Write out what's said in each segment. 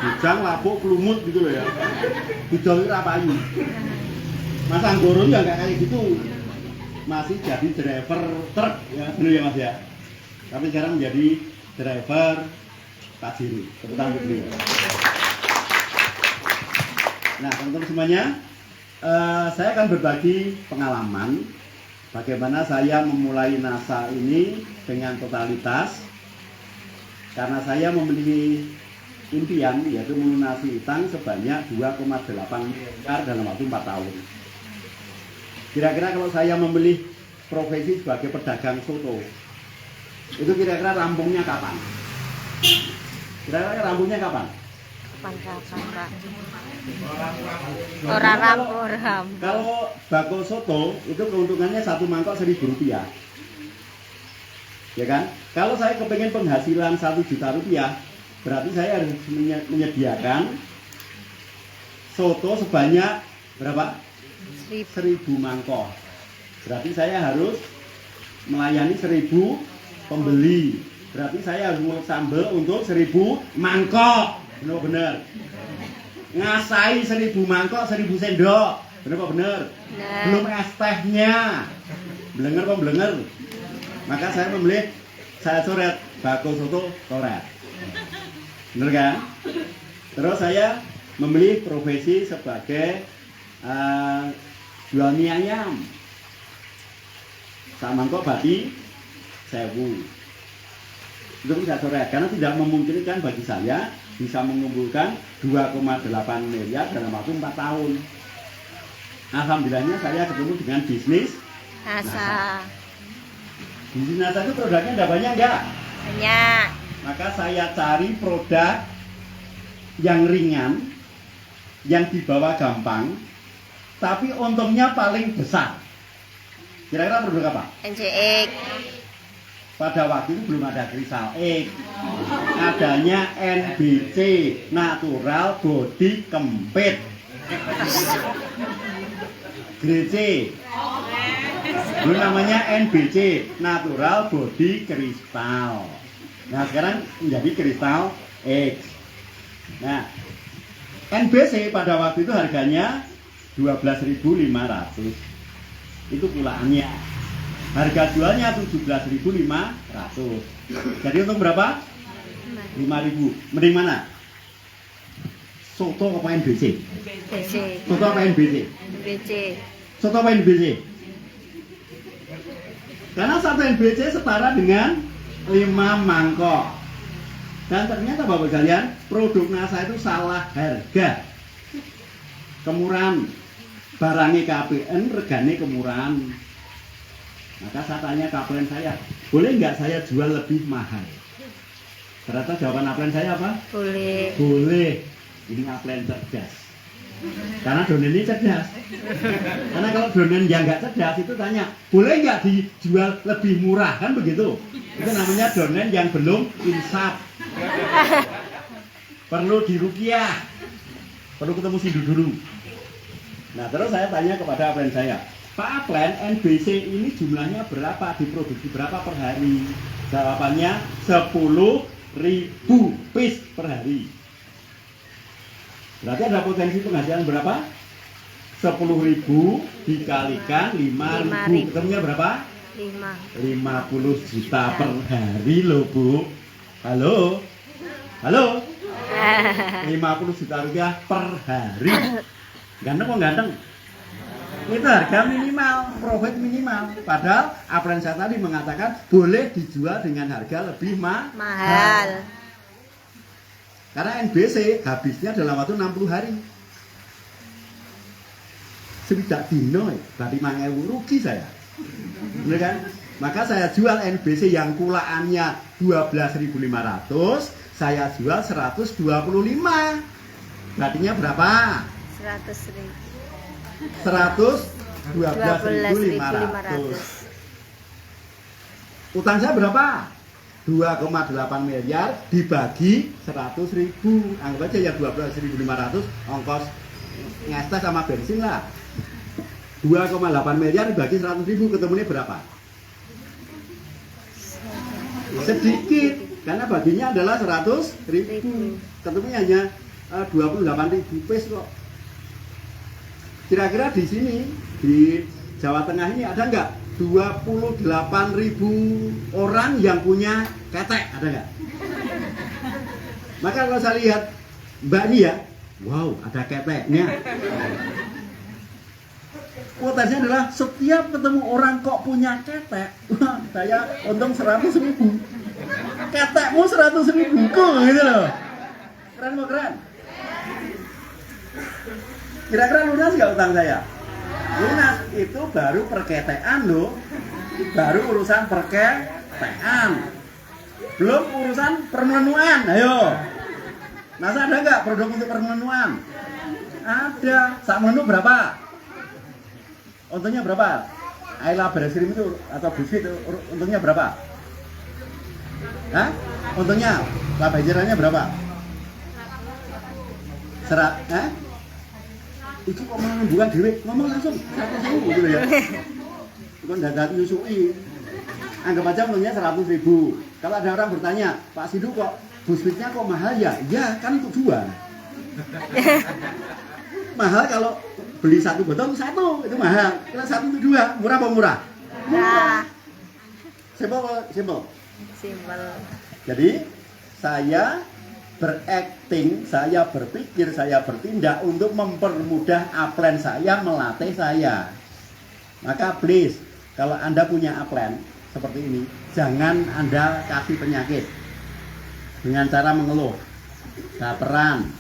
Bujang, lapuk, kelumut gitu loh ya. Bujang itu rapayu. Mas Anggoro ya nggak kayak gitu. Masih jadi driver truk ya, benar ya Mas ya. Tapi sekarang menjadi driver Pajero. Tepuk tangan untuk beliau. Nah, teman-teman semuanya, saya akan berbagi pengalaman bagaimana saya memulai NASA ini dengan totalitas. Karena saya memiliki impian yaitu melunasi utang sebanyak 2,8 miliar dalam waktu 4 tahun. Kira-kira kalau saya memilih profesi sebagai pedagang soto, itu kira-kira rampungnya kapan? Kira-kira rampungnya kapan? Kapan Pak? Orang ram. Kalau bako soto itu keuntungannya satu mangkok Rp1.000, ya kan? Kalau saya kepengen penghasilan Rp1.000.000, berarti saya harus menyediakan soto sebanyak berapa? 1.000 mangkok. Berarti saya harus melayani 1.000 pembeli. Berarti saya harus ngulek sambal untuk 1.000 mangkok. Benar-benar. Ngasai 1.000 mangkok, 1.000 sendok. Benar apa benar? Benar. Belum es tehnya. Blenger apa blenger? Maka saya memilih, saya coret bako soto coret. Benar kan? Terus saya memilih profesi sebagai jual mie ayam. Sak mangkok bati 1.000. Itu bisa coret karena tidak memungkinkan bagi saya bisa mengumpulkan 2,8 miliar dalam waktu 4 tahun. Alhamdulillahnya saya ketemu dengan bisnis NASA. Bisnis NASA itu produknya ada banyak enggak? Banyak. Maka saya cari produk yang ringan, yang dibawa gampang, tapi untungnya paling besar. Kira-kira produk apa? NCX. Pada waktu itu belum ada Crystal X, adanya NBC, Natural Body Kempit. GC, dulu namanya NBC, Natural Body Crystal. Nah sekarang menjadi Crystal X. Nah NBC pada waktu itu harganya 12.500. Itu pulaannya. Harga jualnya 17.500. Jadi untuk berapa? 5.000. Mending mana? Soto apa NBC? BC. Soto apa NBC? BC. Soto apa NBC? Karena satu NBC setara dengan 5 mangkok. Dan ternyata Bapak sekalian, produk NASA itu salah harga. Kemurahan. Barangnya KPN, regane kemurahan. Maka saya tanya kapten saya, boleh nggak saya jual lebih mahal? Ternyata jawaban kapten saya apa? Boleh. Boleh. Ini kapten cerdas. Karena donen ini cerdas. Karena kalau donen yang nggak cerdas itu tanya, boleh nggak dijual lebih murah? Kan begitu. Itu namanya donen yang belum insaf. Perlu dirukiah. Perlu ketemu sindu dulu. Nah terus saya tanya kepada kapten saya, Pak Aplen, NBC ini jumlahnya berapa, diproduksi berapa per hari? Jawabannya 10.000 piece per hari. Berarti ada potensi penghasilan berapa? 10.000 dikalikan 5.000. Ketemunya berapa? 50 juta per hari loh Bu. Halo? Halo? 50 juta rupiah per hari. Ganteng kok ganteng? Itu harga minimal, profit minimal. Padahal Aplen saya tadi mengatakan boleh dijual dengan harga lebih mahal. Karena NBC habisnya dalam waktu 60 hari. Sebidak dino, berarti 5.000 rugi saya. Bener kan? Maka saya jual NBC yang kulaannya 12.500, saya jual 125. Berartinya berapa? 100.000. 112.500. Utang saya berapa? 2,8 miliar dibagi 100.000. Anggap aja ya 12.500 ongkos ngestes sama bensin lah. 2,8 miliar dibagi 100.000 ketemunya berapa? Sedikit. karena baginya adalah 100.000. Ketemunya hanya 28.000 piece kok. Kira-kira di sini di Jawa Tengah ini ada nggak 28.000 orang yang punya ketek, ada nggak? Maka kalau saya lihat Mbak ini ya, wow, ada keteknya. Kuotanya adalah setiap ketemu orang kok punya ketek, wah, saya untung 100.000. Ketekmu 100.000 kok, gitu loh. Keren mau keren. Kira-kira lunas nggak utang saya? Lunas, itu baru perketean loh. Baru urusan perketean. Belum urusan permenuan, ayo. Masa ada nggak produk untuk permenuan? Ada. Sak menu berapa? Untungnya berapa? Ayla beres krim itu atau biskuit untungnya berapa? Hah? Untungnya? Bajarannya berapa? Serat? Itu kok malah bukan duit, ngomong langsung 100.000 gitu ya. Itu dadak nyusui. Anggap aja untungnya 100.000. Kalau ada orang bertanya, Pak Sidu kok biskuitnya kok mahal ya? Ya kan untuk jual. Mahal kalau beli satu botol satu itu mahal. Kalau satu itu dua, murah apa murah? Murah. Simple. Simpel. Jadi saya berakting, saya berpikir, saya bertindak untuk mempermudah upline saya, melatih saya. Maka please, kalau Anda punya upline seperti ini, jangan Anda kasih penyakit dengan cara mengeluh, baperan,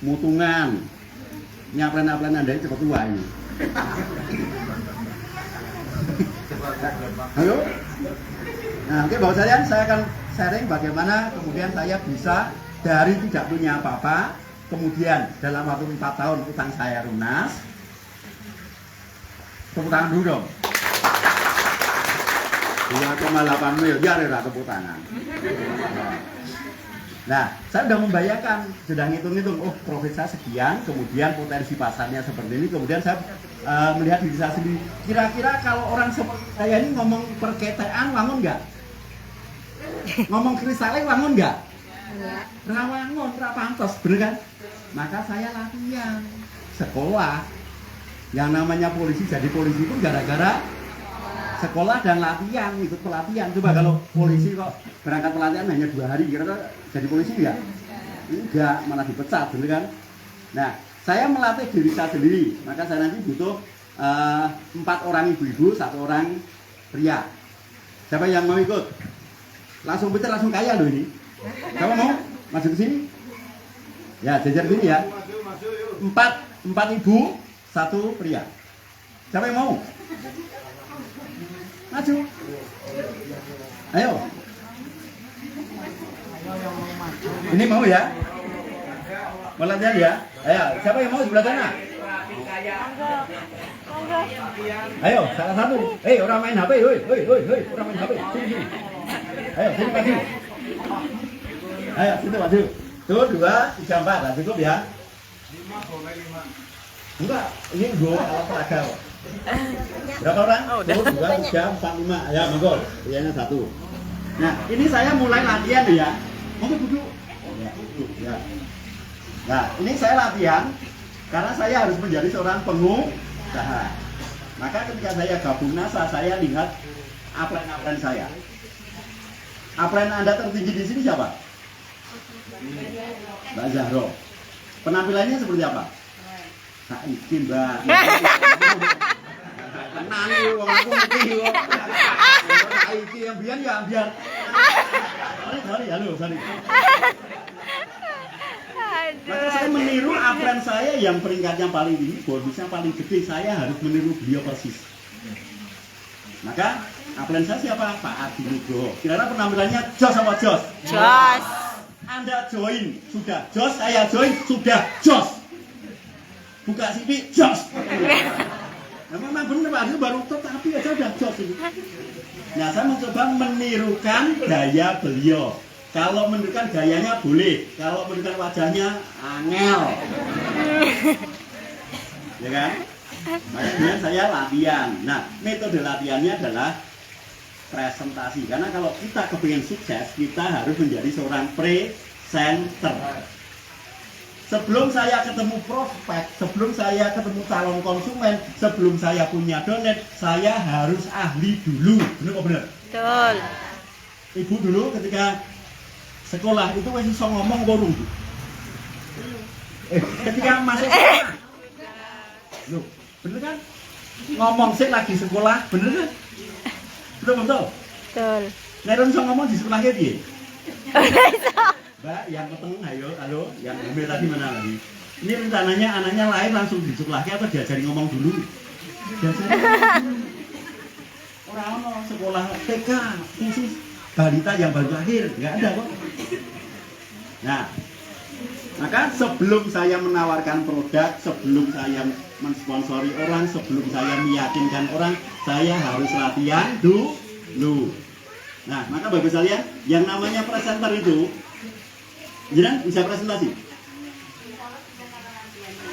mutungan. Ini upline Anda ini cepat tua ini. Halo? Nah, oke Bapak sekalian, saya akan sharing bagaimana kemudian saya bisa dari tidak punya apa-apa, kemudian dalam waktu 4 tahun utang saya lunas. Tepuk tangan dulu dong. 2,8 miliar ya tepuk tangan. Nah, saya sudah membayangkan, sudah ngitung-ngitung, oh profit saya sekian, kemudian potensi pasarnya seperti ini, kemudian saya melihat diri saya sendiri. Kira-kira kalau orang seperti saya ini ngomong perketean, wangun nggak? Ngomong kristalnya wangun nggak? Rawangun, rapantos, bener kan? Maka saya latihan sekolah. Yang namanya polisi, jadi polisi itu gara-gara sekolah dan latihan, ikut pelatihan. Coba kalau polisi kok berangkat pelatihan hanya 2 hari, kira-kira jadi polisi enggak? Enggak, malah dipecat, bener kan? Nah, saya melatih diri saya sendiri, maka saya nanti butuh 4 orang ibu-ibu, 1 orang pria. Siapa yang mau ikut? Langsung pintar, langsung kaya loh ini. Kamu mau masuk ke sini? Ya, jajar sini ya. 4 ibu, 1 pria. Siapa yang mau? Maju. Ayo. Ini mau ya? Mau latihan ya? Ayo, siapa yang mau sebelah sana? Ayo, salah satu. Orang main HP, orang main HP. Sini. Ayo, sini maju. Ayo, situ maju. Tuh, 2, 3, 4. Nah, cukup ya? 5. Enggak, ini gua alat peraga. Berapa orang? Oh, udah. 2, 3, 4, 5. Ya, monggo. Pilihannya 1. Nah, ini saya mulai latihan ya. Monggo duduk. Ya, duduk ya. Nah, ini saya latihan karena saya harus menjadi seorang pengusaha. Maka ketika saya gabung NASA, saya lihat upline saya. Upline Anda tertinggi di sini siapa? Mbak Zahro. Penampilannya seperti apa? Saiki Mbak. Tenang yo, wong aku ngerti yo. Saiki yang biar ya biar. Sorry, halo, sorry. Maka saya meniru upline saya yang peringkatnya paling tinggi, bonusnya paling gede, saya harus meniru beliau persis. Maka upline saya siapa? Pak Adi Nugroho. Kira-kira penampilannya jos apa jos? Jos. Anda join, sudah jos, saya join, sudah jos. Buka CV, jos. Nah, memang benar Pak, itu baru tetapi aja udah jos ini. Nah, saya mencoba menirukan gaya beliau. Kalau menirukan gayanya boleh, kalau menirukan wajahnya angel. Ya kan? Makanya saya latihan. Nah, metode latihannya adalah presentasi. Karena kalau kita kepingin sukses, kita harus menjadi seorang presenter. Sebelum saya ketemu prospek, sebelum saya ketemu calon konsumen, sebelum saya punya donet, saya harus ahli dulu. Benar kok benar? Betul. Ibu dulu ketika sekolah itu masih bisa ngomong borong. Ketika masuk sekolah, loh, bener kan? Ngomong sih lagi sekolah, bener kan? Betul betul. Betul. Neron bisa ngomong di sekolahnya dia. Mbak, yang ketemu, halo, yang hamil tadi mana lagi? Ini rencananya anaknya lahir langsung di sekolahnya atau diajari ngomong dulu? Diajari ngomong dulu. Orang sekolah TK khusus balita yang baru lahir, nggak ada kok. Nah, maka sebelum saya menawarkan produk, sebelum saya mensponsori orang, sebelum saya meyakinkan orang, saya harus latihan dulu. Nah, maka bagi sekalian, yang namanya presenter itu, jangan bisa presentasi.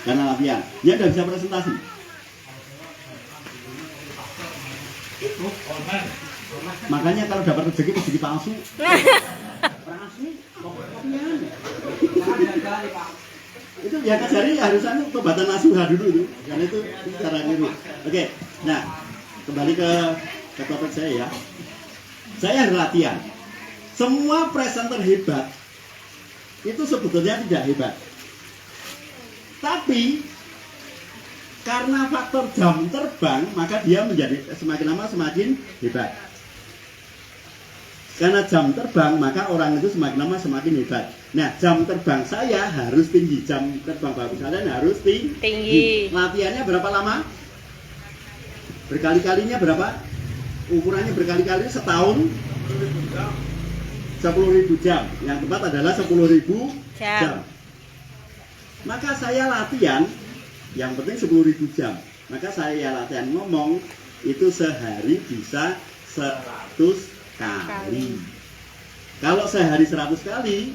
Karena latihan, dia nggak bisa presentasi. Makanya kalau dapat rezeki palsu. Orang asli, kopian. Itu ya jadi harusnya tobatan nasuha dulu itu. Karena itu cara ini. Oke, nah kembali ke topik saya ya. Saya harus latihan. Semua presenter hebat itu sebetulnya tidak hebat. Tapi karena faktor jam terbang, maka dia menjadi semakin lama semakin hebat. Karena jam terbang, maka orang itu semakin lama semakin hebat. Nah, jam terbang saya harus tinggi. Jam terbang bagus kalian harus tinggi. Latihannya berapa lama? Berkali-kalinya berapa? Ukurannya berkali-kali setahun 10.000 jam. Yang tepat adalah 10.000 jam. Maka saya latihan, yang penting 10.000 jam. Maka saya latihan ngomong itu sehari bisa 100 kali. Kalau sehari 100 kali,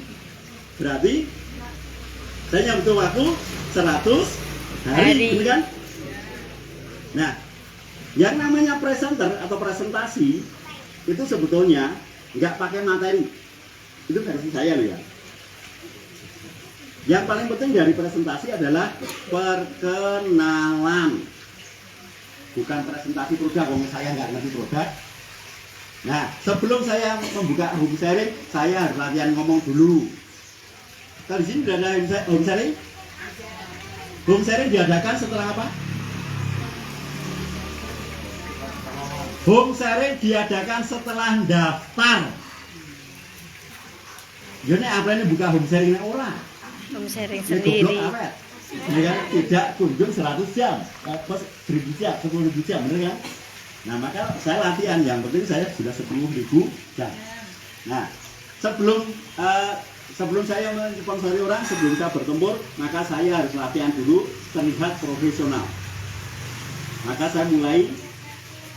berarti saya butuh waktu 100 hari. Betul kan? Nah, yang namanya presenter atau presentasi itu sebetulnya nggak pakai materi. Itu versi saya loh ya. Yang paling penting dari presentasi adalah perkenalan. Bukan presentasi produk, kalau saya nggak ngerti produk. Nah, sebelum saya membuka home sharing, saya harus latihan ngomong dulu. Kalau di sini sudah ada home sharing? Home sharing diadakan setelah apa? Home sharing diadakan setelah daftar. Jadi apa ini buka home sharing orang? Home sharing sendiri. Ya, tidak kunjung 100 jam, 1.000 jam, 10.000 jam, benar kan? Nah, maka saya latihan, yang penting saya sudah 10.000 jam. Nah, sebelum saya mensponsori orang, sebelum saya bertempur, maka saya harus latihan dulu terlihat profesional. Maka saya mulai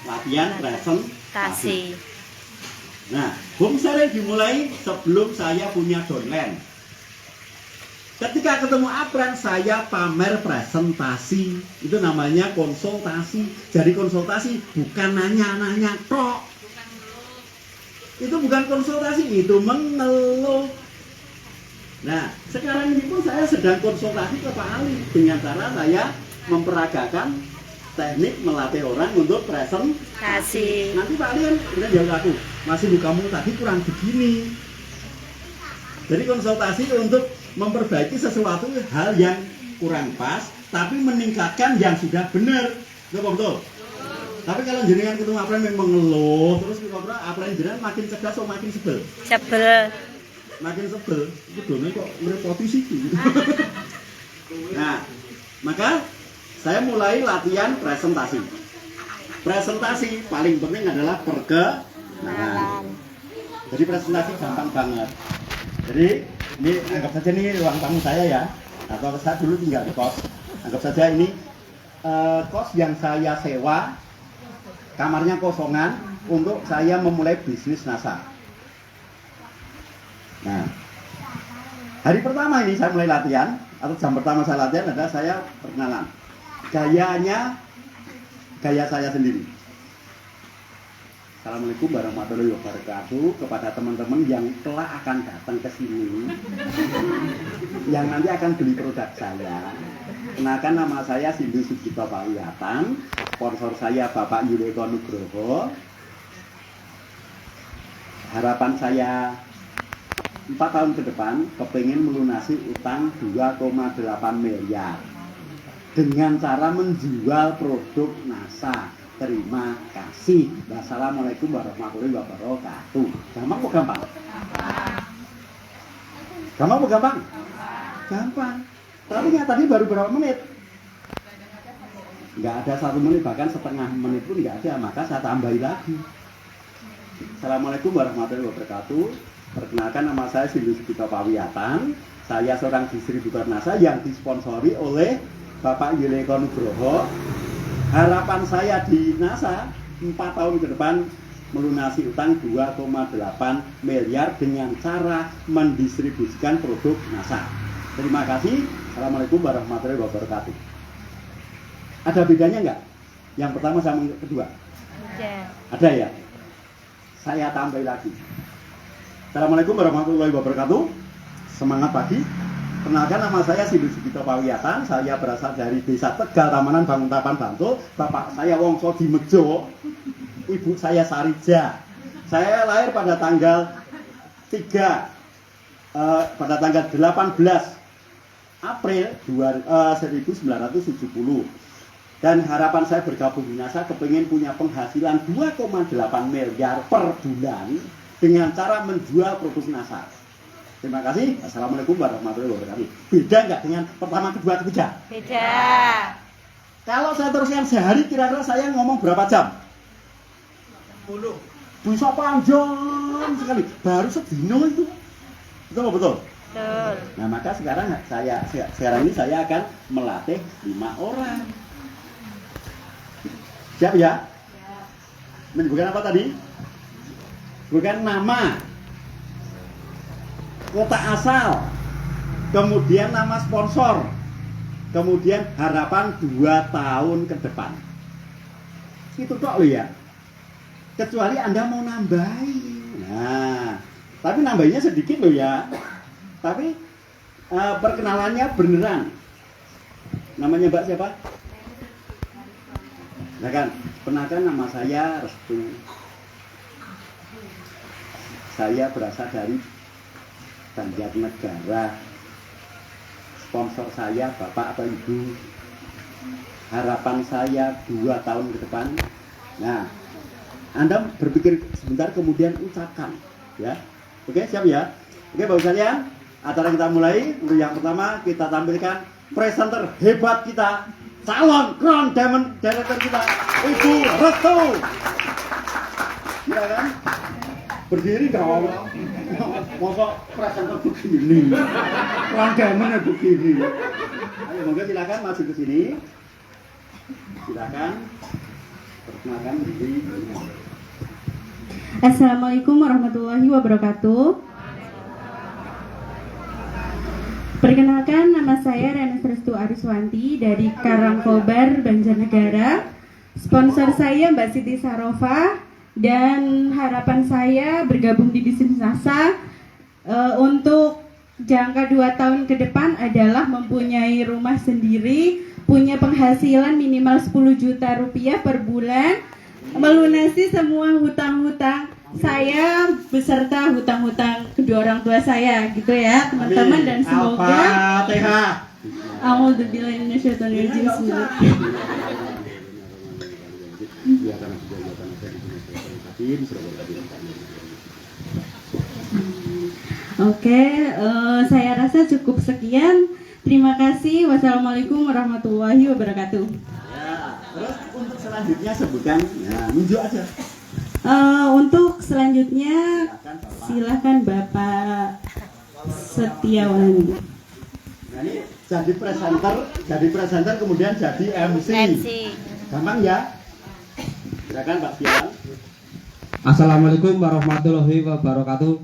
latihan presentasi. Nah, home sharing dimulai sebelum saya punya downline. Ketika ketemu Apren, saya pamer presentasi. Itu namanya konsultasi. Jadi konsultasi bukan nanya-nanya tok. Itu bukan konsultasi, itu mengeluh. Nah, sekarang ini pun saya sedang konsultasi ke Pak Ali dengan cara saya memperagakan teknik melatih orang untuk presentasi. Nanti Pak Ali kan udah jawab aku, masih kamu tadi kurang begini. Jadi konsultasi untuk memperbaiki sesuatu hal yang kurang pas, tapi meningkatkan yang sudah benar. Betul. Tapi kalau jenengan ketemu Apren memang mengeluh, terus kira-kira Apren jenengan makin cerdas atau makin sebel? Makin sebel. Itu doanya kok merepoti sih. Nah, maka saya mulai latihan presentasi. Presentasi paling penting adalah perkenalan. Jadi presentasi gampang banget. Jadi ini anggap saja ini ruang tamu saya ya, atau saya dulu tinggal di kos. Anggap saja ini kos yang saya sewa, kamarnya kosongan untuk saya memulai bisnis NASA. Nah, hari pertama ini saya mulai latihan, atau jam pertama saya latihan adalah saya perkenalan. Gaya saya sendiri. Assalamualaikum warahmatullahi wabarakatuh kepada teman-teman yang telah akan datang ke sini, yang nanti akan beli produk saya. Kenalkan, nama saya Sindu Sugito Pawiyatan, sponsor saya Bapak Yuleko Nugroho. Harapan saya 4 tahun ke depan kepingin melunasi utang 2,8 miliar dengan cara menjual produk NASA. Terima kasih. Wassalamualaikum warahmatullahi wabarakatuh. Gampang kok gampang? Gampang kok gampang? Gampang. Tapi ya tadi baru berapa menit? Nggak ada 1 menit, bahkan setengah menit pun nggak ada. Maka saya tambahin lagi. Assalamualaikum warahmatullahi wabarakatuh. Perkenalkan, nama saya Sindu Sugito Pawiyatan. Saya seorang distributor NASA yang disponsori oleh Bapak Yuleko Nugroho. Harapan saya di NASA 4 tahun ke depan melunasi utang 2,8 miliar dengan cara mendistribusikan produk NASA. Terima kasih. Assalamualaikum warahmatullahi wabarakatuh. Ada bedanya nggak? Yang pertama sama yang kedua? Ada ya? Saya tambah lagi. Assalamualaikum warahmatullahi wabarakatuh. Semangat pagi. Kenalkan, nama saya Sindu Sugito Pawiyatan. Saya berasal dari Desa Tegal, Tamanan, Banguntapan, Bantul. Bapak saya Wongso Dimejo. Ibu saya Sarija. Saya lahir pada tanggal 18 April 1970. Dan harapan saya bergabung di NASA kepingin punya penghasilan 2,8 miliar per bulan dengan cara menjual produk NASA. Terima kasih. Assalamualaikum warahmatullahi wabarakatuh. Beda nggak dengan pertama, kedua, ketiga? Beda. Kalau saya teruskan sehari, kira-kira saya ngomong berapa jam? 10. Bisa panjang sekali. Baru sedino itu. Betul betul? Betul. Nah, maka sekarang ini saya akan melatih 5 orang. Siap ya? Menyebutkan apa tadi? Bukan nama, kota asal, kemudian nama sponsor, kemudian harapan 2 tahun ke depan. Itu kok lo ya. Kecuali Anda mau nambahin. Nah, tapi nambahinnya sedikit lo ya. Tapi perkenalannya beneran. Namanya Mbak siapa? Nah kan, perkenalkan, nama saya Restu. Saya berasal dari Banjarnegara. Sponsor saya Bapak atau Ibu. Harapan saya 2 tahun ke depan. Nah, Anda berpikir sebentar kemudian ucapkan, ya. Oke, siap ya. Oke, Bapak sekalian, acara kita mulai. Untuk yang pertama kita tampilkan presenter hebat kita, calon Crown Diamond Director kita, Ibu Restu. Ya kan? Berdiri dong. Masa presenter begini, rangkaiannya begini. Ayo, moga silakan maju ke sini. Silakan perkenalkan diri. Assalamualaikum warahmatullahi wabarakatuh. Perkenalkan, nama saya Renus Restu Ariswanti dari Karangkobar, Banjarnegara. Sponsor saya Mbak Siti Sarofa. Dan harapan saya bergabung di bisnis NASA untuk jangka 2 tahun ke depan adalah mempunyai rumah sendiri, punya penghasilan minimal 10 juta rupiah per bulan, melunasi semua hutang-hutang saya beserta hutang-hutang kedua orang tua saya, gitu ya teman-teman. Dan semoga A'udzubillahi minasyaitonir rajim. Oke, saya rasa cukup sekian. Terima kasih. Wassalamualaikum warahmatullahi wabarakatuh. Ya, terus untuk selanjutnya sebutkan, ya, nunjuk aja. Untuk selanjutnya silakan Bapak Setiawan. Nah, ini jadi presenter kemudian jadi MC. Gampang ya? Silakan Pak Setiawan. Assalamualaikum warahmatullahi wabarakatuh.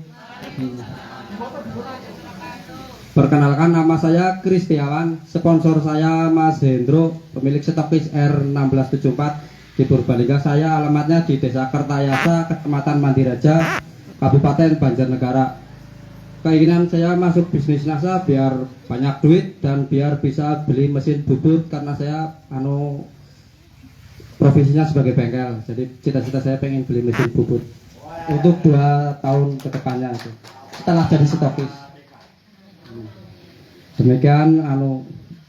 Perkenalkan, nama saya Kristiawan, sponsor saya Mas Hendro, pemilik stokis R1674 di Purbalingga. Saya alamatnya di Desa Kertayasa, Kecamatan Mandiraja, Kabupaten Banjarnegara. Keinginan saya masuk bisnis NASA biar banyak duit dan biar bisa beli mesin bubut, karena saya profesinya sebagai bengkel. Jadi cita-cita saya pengen beli mesin bubut untuk 2 tahun ke depannya setelah jadi stokis. Demikian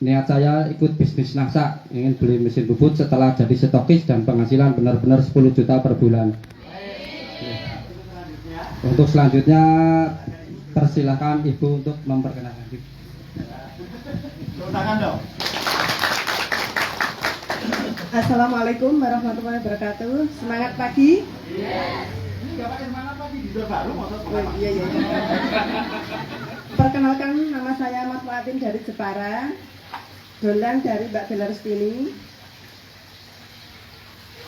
niat saya ikut bisnis NASA, ingin beli mesin bubut setelah jadi stokis dan penghasilan benar-benar 10 juta per bulan. Untuk selanjutnya persilahkan Ibu untuk memperkenalkan diri. Tangan dong. Assalamualaikum warahmatullahi wabarakatuh. Semangat pagi. Semangat pagi di baru Iya. Perkenalkan, nama saya Mas Fatin dari Jepara, dolan dari Mbak Bella Rustini.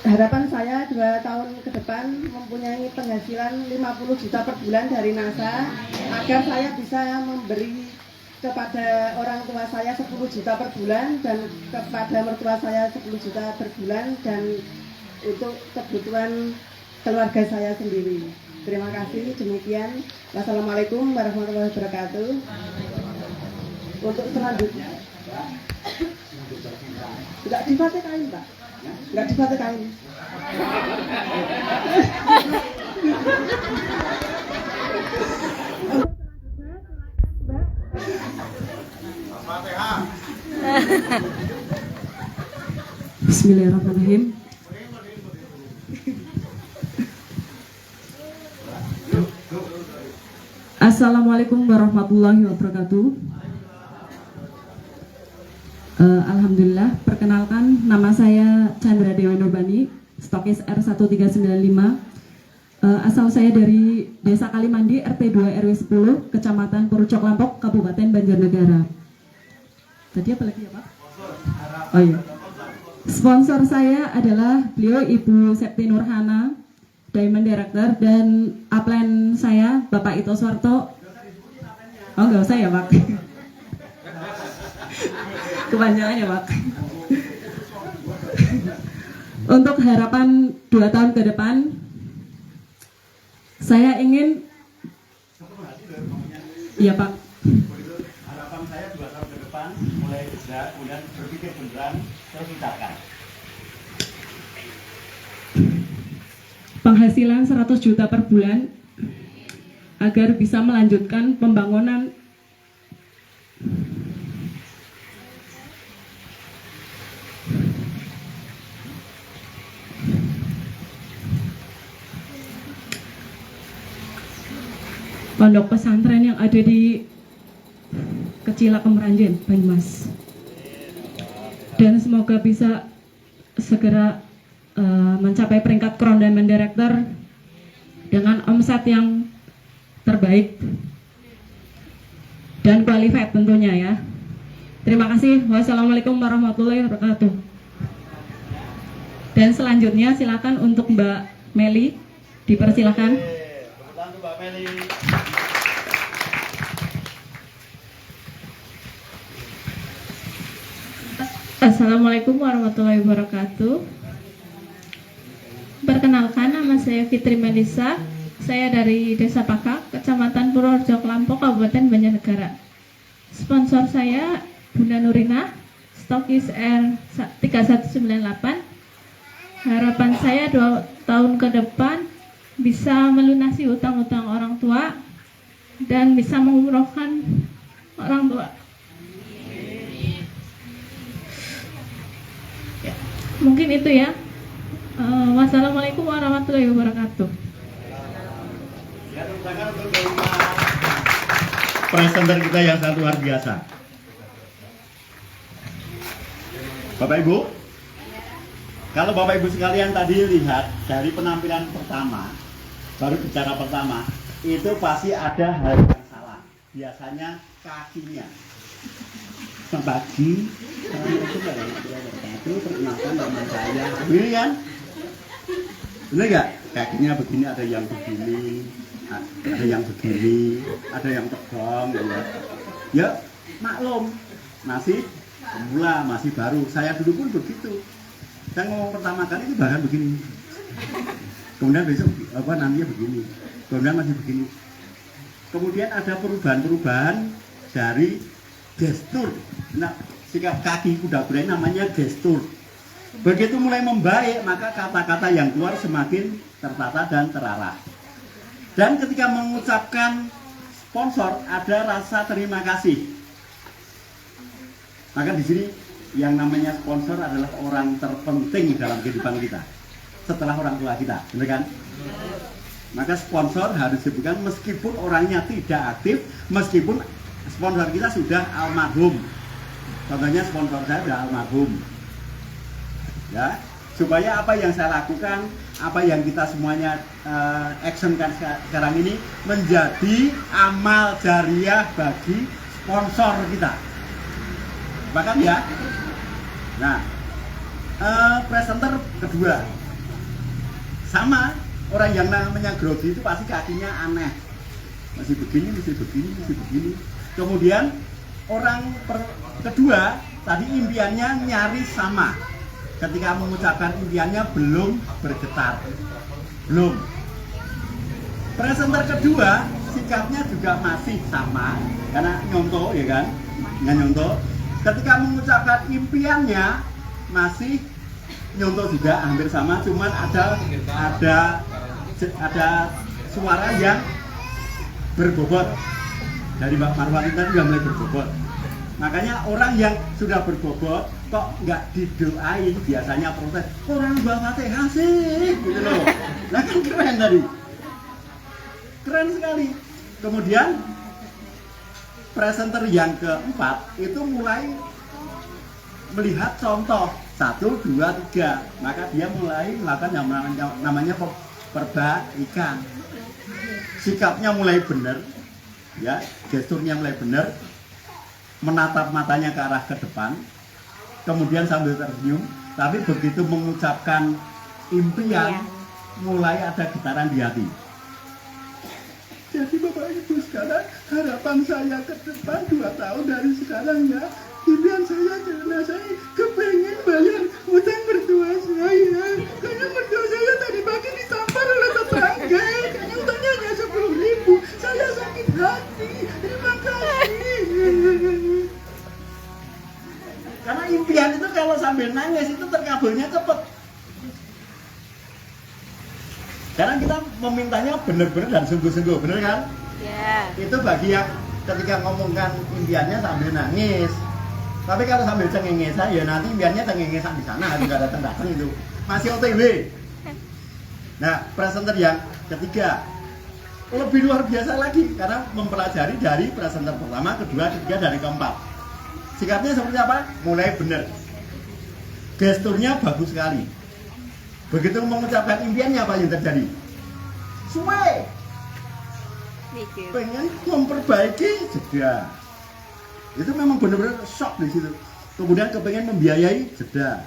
Harapan saya 2 tahun ke depan mempunyai penghasilan 50 juta per bulan dari NASA, agar saya bisa memberi kepada orang tua saya 10 juta per bulan dan kepada mertua saya 10 juta per bulan, dan untuk kebutuhan keluarga saya sendiri. Terima kasih, demikian. Wassalamualaikum warahmatullahi wabarakatuh. Untuk selanjutnya, enggak difatihkain, Pak. Enggak difatihkain. Bismillahirrahmanirrahim. Assalamualaikum warahmatullahi wabarakatuh. Alhamdulillah, perkenalkan, nama saya Chandra Dewa Nurbani, stokis R1395. Asal saya dari Desa Kalimandi, RT 2 RW 10, Kecamatan Purucok Lampok, Kabupaten Banjarnegara. Tadi apa lagi ya, Pak? Oh iya. Sponsor saya adalah beliau Ibu Septi Nurhana, Diamond Director, dan upline saya Bapak Ito Suwarto. Oh, nggak usah ya, Pak. Kepanjangan ya, Pak. Untuk harapan 2 tahun ke depan, saya ingin, iya Pak. Harapan saya 2 tahun ke depan mulai kerja, kemudian berpikir beneran, terus ucapkan. Penghasilan 100 juta per bulan agar bisa melanjutkan pembangunan pondok pesantren yang ada di Kecilak Meranjen, Banyumas. Dan semoga bisa segera mencapai peringkat Crown Diamond Director dengan omset yang terbaik dan qualified tentunya ya. Terima kasih. Wassalamualaikum warahmatullahi wabarakatuh. Dan selanjutnya silakan untuk Mbak Meli, dipersilakan. Kebetulan tuh Mbak Meli. Assalamualaikum warahmatullahi wabarakatuh. Perkenalkan, nama saya Fitri Melisa. Saya dari Desa Pakak, Kecamatan Purworejo Lampok, Kabupaten Banjarnegara. Sponsor saya Bunda Nurina, stokis R3198. Harapan saya 2 tahun ke depan bisa melunasi utang-utang orang tua dan bisa mengumrohkan orang tua. Ya, mungkin itu ya. Wassalamualaikum warahmatullahi wabarakatuh. Ya, tepuk tangan untuk kelima presenter kita yang sangat luar biasa. Bapak Ibu, kalau Bapak Ibu sekalian tadi lihat dari penampilan pertama, baru bicara pertama, itu pasti ada hal yang salah. Biasanya kakinya. Pagi, itu perkenalkan nama saya. Begini kan? Bener nggak? Kakinya begini, ada yang begini, ada yang begini, ada yang tegang, ya. Ya, maklum, masih pemula, masih baru. Saya dulu pun begitu. Saya ngomong pertama kali itu bahkan begini. Kemudian besok nantinya begini. Kemudian masih begini. Kemudian ada perubahan-perubahan dari gestur. Nah, sikap kaki kuda-kuda ini namanya gestur. Begitu mulai membaik, maka kata-kata yang keluar semakin tertata dan terarah. Dan ketika mengucapkan sponsor, ada rasa terima kasih. Maka di sini yang namanya sponsor adalah orang terpenting dalam kehidupan kita setelah orang tua kita, benar kan? Maka sponsor harus disebutkan meskipun orangnya tidak aktif, meskipun sponsor kita sudah almarhum. Contohnya sponsor saya sudah almarhum. Ya, supaya apa yang saya lakukan, apa yang kita semuanya actionkan sekarang ini menjadi amal jariah bagi sponsor kita. Bahkan ya. Nah, presenter kedua sama, orang yang namanya grogi itu pasti kakinya aneh, masih begini. Kemudian orang kedua tadi impiannya nyaris sama, ketika mengucapkan impiannya belum bergetar, belum. Presenter kedua sikapnya juga masih sama, karena nyontoh ya kan, nggak nyontoh. Ketika mengucapkan impiannya masih nyontoh juga hampir sama, cuman ada suara yang berbobot dari Mbak Marwati tadi sudah mulai berbobot. Makanya orang yang sudah berbobot kok nggak didoain, biasanya protes, orang Mbak Fatihah sih, gitu loh. Nah kan keren tadi, keren sekali. Kemudian presenter yang keempat itu mulai melihat contoh 1, 2, 3, maka dia mulai melakukan yang namanya perbaikan. Sikapnya mulai benar, ya, gesturnya mulai benar, menatap matanya ke arah ke depan, kemudian sambil tersenyum. Tapi begitu mengucapkan impian, mulai ada getaran di hati. Jadi Bapak Ibu sekarang, harapan saya ke depan 2 tahun dari sekarang ya, impian saya karena saya kepengen bayar utang mertua saya. Karena mertua saya tadi pagi ditampar oleh tetangga, karena utangnya hanya 10.000. Saya sakit hati, terima kasih. Karena impian itu kalau sambil nangis itu terkabulnya cepet. Karena kita memintanya benar-benar dan sungguh-sungguh, benar kan? Ya. Itu bagi yang ketika ngomongkan impiannya sambil nangis. Tapi kalau sambil cengengesan, ya nanti impiannya cengengesan di sana, juga datang-datang itu. Masih OTW. Nah, presenter yang ketiga lebih luar biasa lagi karena mempelajari dari presenter pertama, kedua, ketiga, dari keempat. Sikapnya seperti apa? Mulai benar. Gesturnya bagus sekali. Begitu mengucapkan impiannya, apa yang terjadi? Suwe. Pengen memperbaiki jeda. Itu memang benar-benar shock di situ. Kemudian kepengen membiayai jeda.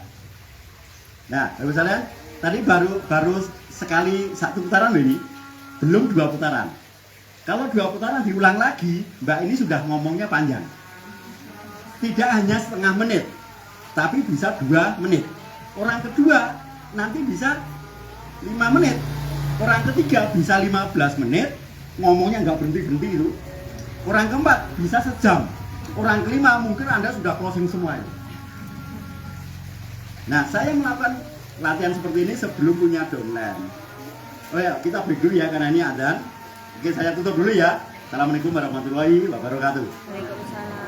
Nah, Bapak sekalian, tadi baru sekali 1 putaran ini, belum 2 putaran. Kalau 2 putaran diulang lagi, Mbak ini sudah ngomongnya panjang. Tidak hanya setengah menit, tapi bisa 2 menit. Orang kedua nanti bisa 5 menit. Orang ketiga bisa 15 menit, ngomongnya nggak berhenti-berhenti itu. Orang keempat bisa sejam. Orang kelima mungkin Anda sudah closing semua itu. Nah, saya melakukan latihan seperti ini sebelum punya downline. Oh ya, kita break dulu ya karena ini adzan. Oke, saya tutup dulu ya. Assalamualaikum warahmatullahi wabarakatuh. Waalaikumsalam.